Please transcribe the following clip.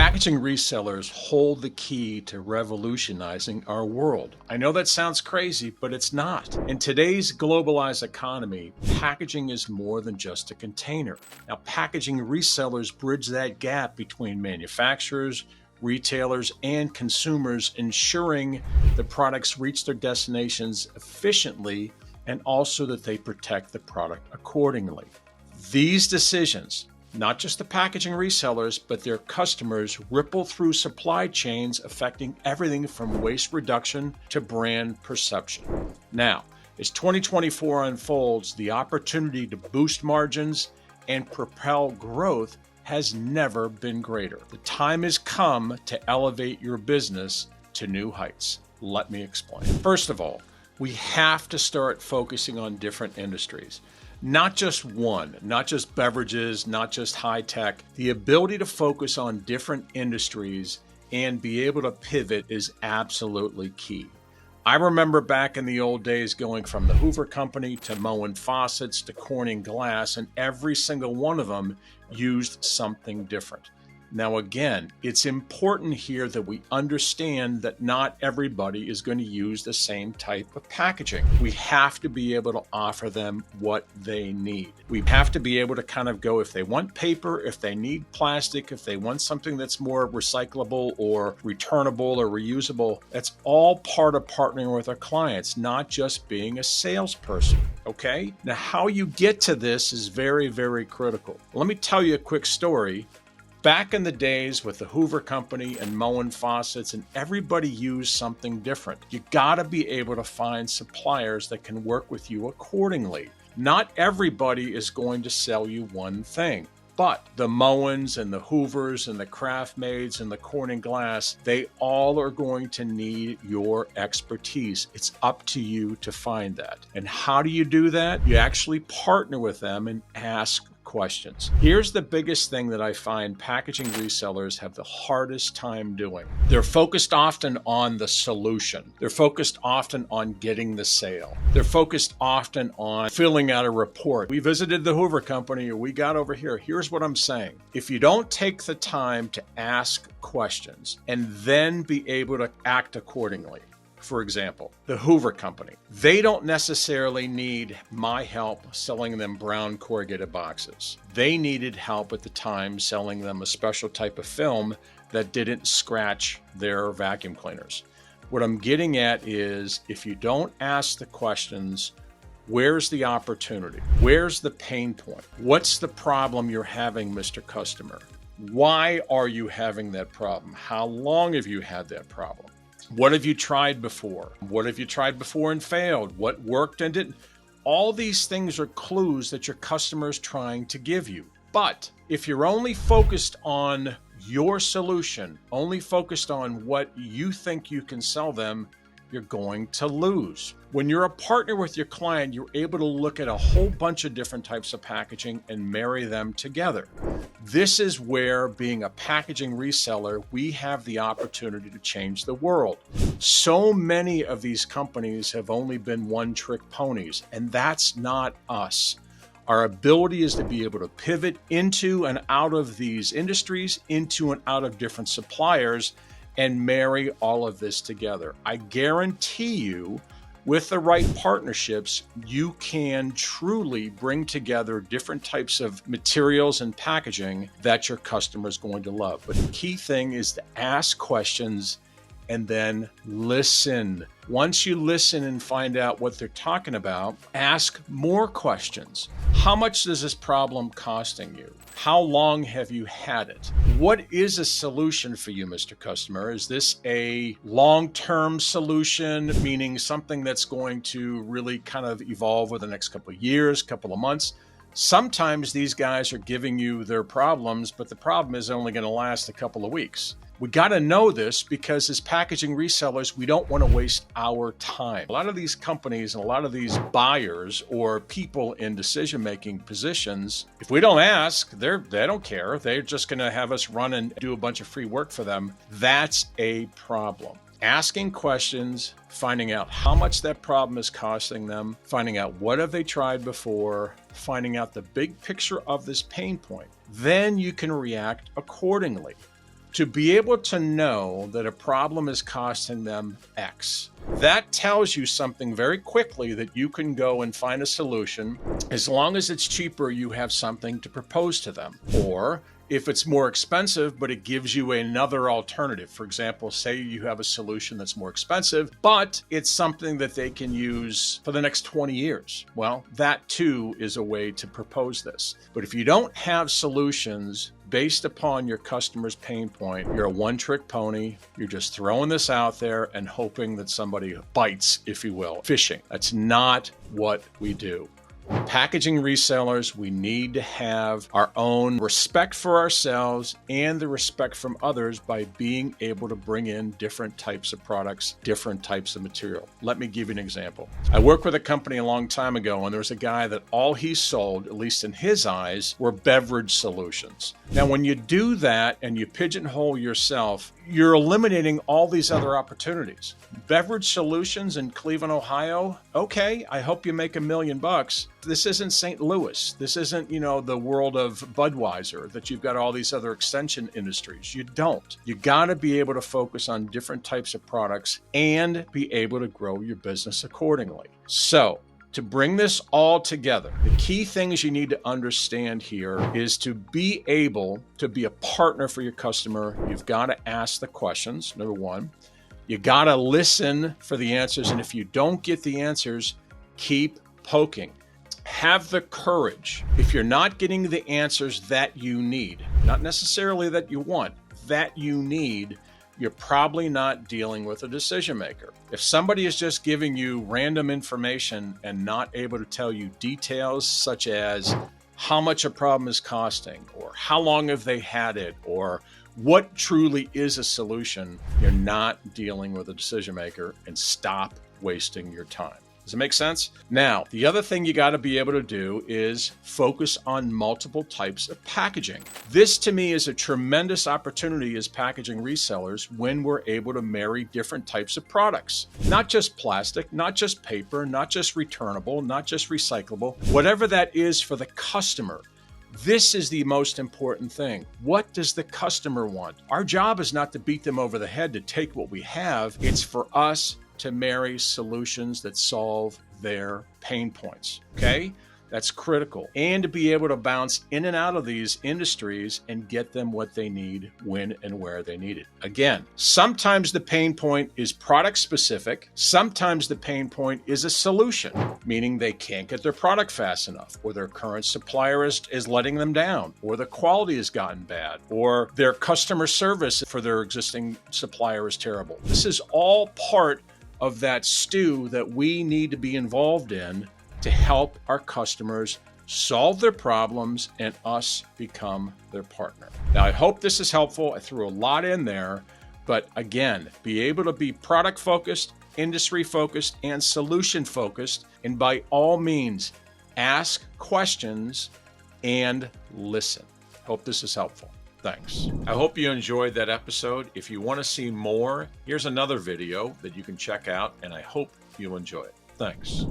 Packaging resellers hold the key to revolutionizing our world. I know that sounds crazy, but it's not. In today's globalized economy, packaging is more than just a container. Now, packaging resellers bridge that gap between manufacturers, retailers, and consumers, ensuring the products reach their destinations efficiently and also that they protect the product accordingly. These decisions, not just the packaging resellers, but their customers, ripple through supply chains, affecting everything from waste reduction to brand perception. Now, as 2024 unfolds, the opportunity to boost margins and propel growth has never been greater. The time has come to elevate your business to new heights. Let me explain. First of all, we have to start focusing on different industries. Not just one, not just beverages, not just high tech. The ability to focus on different industries and be able to pivot is absolutely key. I remember back in the old days going from the Hoover Company to Moen Faucets to Corning Glass, and every single one of them used something different. Now, again, it's important here that we understand that not everybody is going to use the same type of packaging. We have to be able to offer them what they need. We have to be able to kind of go if they want paper, if they need plastic, if they want something that's more recyclable or returnable or reusable. That's all part of partnering with our clients, not just being a salesperson. Okay? Now, how you get to this is very, very critical. Let me tell you a quick story. Back in the days with the Hoover Company and Moen Faucets, and everybody used something different. You gotta be able to find suppliers that can work with you accordingly. Not everybody is going to sell you one thing, but the Moens and the Hoovers and the Craftmaids and the Corning Glass, they all are going to need your expertise. It's up to you to find that. And how do you do that? You actually partner with them and ask questions. Here's the biggest thing that I find packaging resellers have the hardest time doing. They're focused often on the solution. They're focused often on getting the sale. They're focused often on filling out a report. We visited the Hoover Company, or we got over here. Here's what I'm saying. If you don't take the time to ask questions and then be able to act accordingly, for example, the Hoover Company, they don't necessarily need my help selling them brown corrugated boxes. They needed help at the time selling them a special type of film that didn't scratch their vacuum cleaners. What I'm getting at is, if you don't ask the questions, where's the opportunity? Where's the pain point? What's the problem you're having, Mr. Customer? Why are you having that problem? How long have you had that problem? What have you tried before? What have you tried before and failed? What worked and didn't? All these things are clues that your customer is trying to give you. But if you're only focused on your solution, only focused on what you think you can sell them, you're going to lose. When you're a partner with your client, you're able to look at a whole bunch of different types of packaging and marry them together. This is where, being a packaging reseller, we have the opportunity to change the world. So many of these companies have only been one-trick ponies, and that's not us. Our ability is to be able to pivot into and out of these industries, into and out of different suppliers, and marry all of this together. I guarantee you, with the right partnerships, you can truly bring together different types of materials and packaging that your customer is going to love. But the key thing is to ask questions and then listen. Once you listen and find out what they're talking about, ask more questions. How much is this problem costing you? How long have you had it? What is a solution for you, Mr. Customer? Is this a long-term solution, meaning something that's going to really kind of evolve over the next couple of years, couple of months? Sometimes these guys are giving you their problems, but the problem is only going to last a couple of weeks. We got to know this because as packaging resellers, we don't want to waste our time. A lot of these companies and a lot of these buyers or people in decision-making positions, if we don't ask, they don't care. They're just going to have us run and do a bunch of free work for them. That's a problem. Asking questions, finding out how much that problem is costing them, finding out what have they tried before, finding out the big picture of this pain point. Then you can react accordingly. to be able to know that a problem is costing them X. That tells you something very quickly that you can go and find a solution. As long as it's cheaper, you have something to propose to them. Or if it's more expensive, but it gives you another alternative. For example, say you have a solution that's more expensive, but it's something that they can use for the next 20 years. Well, that too is a way to propose this. But if you don't have solutions based upon your customer's pain point, you're a one-trick pony. You're just throwing this out there and hoping that somebody bites, if you will. Fishing. That's not what we do. Packaging resellers, we need to have our own respect for ourselves and the respect from others by being able to bring in different types of products, different types of material. Let me give you an example. I worked with a company a long time ago, and there was a guy that all he sold, at least in his eyes, were beverage solutions. Now, when you do that and you pigeonhole yourself, you're eliminating all these other opportunities. Beverage solutions in Cleveland, Ohio. Okay, I hope you make $1 million. This isn't St. Louis. This isn't, the world of Budweiser that you've got all these other extension industries. You don't. You got to be able to focus on different types of products and be able to grow your business accordingly. So, to bring this all together, the key things you need to understand here is to be able to be a partner for your customer. You've got to ask the questions, number one. You got to listen for the answers. And if you don't get the answers, keep poking. Have the courage. If you're not getting the answers that you need, not necessarily that you want, that you need, you're probably not dealing with a decision maker. If somebody is just giving you random information and not able to tell you details such as how much a problem is costing, or how long have they had it, or what truly is a solution, you're not dealing with a decision maker, and stop wasting your time. Does it make sense? Now, the other thing you got to be able to do is focus on multiple types of packaging. This to me is a tremendous opportunity as packaging resellers when we're able to marry different types of products. Not just plastic, not just paper, not just returnable, not just recyclable, whatever that is for the customer. This is the most important thing. What does the customer want? Our job is not to beat them over the head to take what we have. It's for us to marry solutions that solve their pain points, okay? That's critical. And to be able to bounce in and out of these industries and get them what they need, when and where they need it. Again, sometimes the pain point is product specific. Sometimes the pain point is a solution, meaning they can't get their product fast enough, or their current supplier is letting them down, or the quality has gotten bad, or their customer service for their existing supplier is terrible. This is all part of that stew that we need to be involved in to help our customers solve their problems and us become their partner. Now, I hope this is helpful. I threw a lot in there, but again, be able to be product focused, industry focused, and solution focused. And by all means, ask questions and listen. Hope this is helpful. Thanks. I hope you enjoyed that episode. If you want to see more, here's another video that you can check out, and I hope you'll enjoy it. Thanks.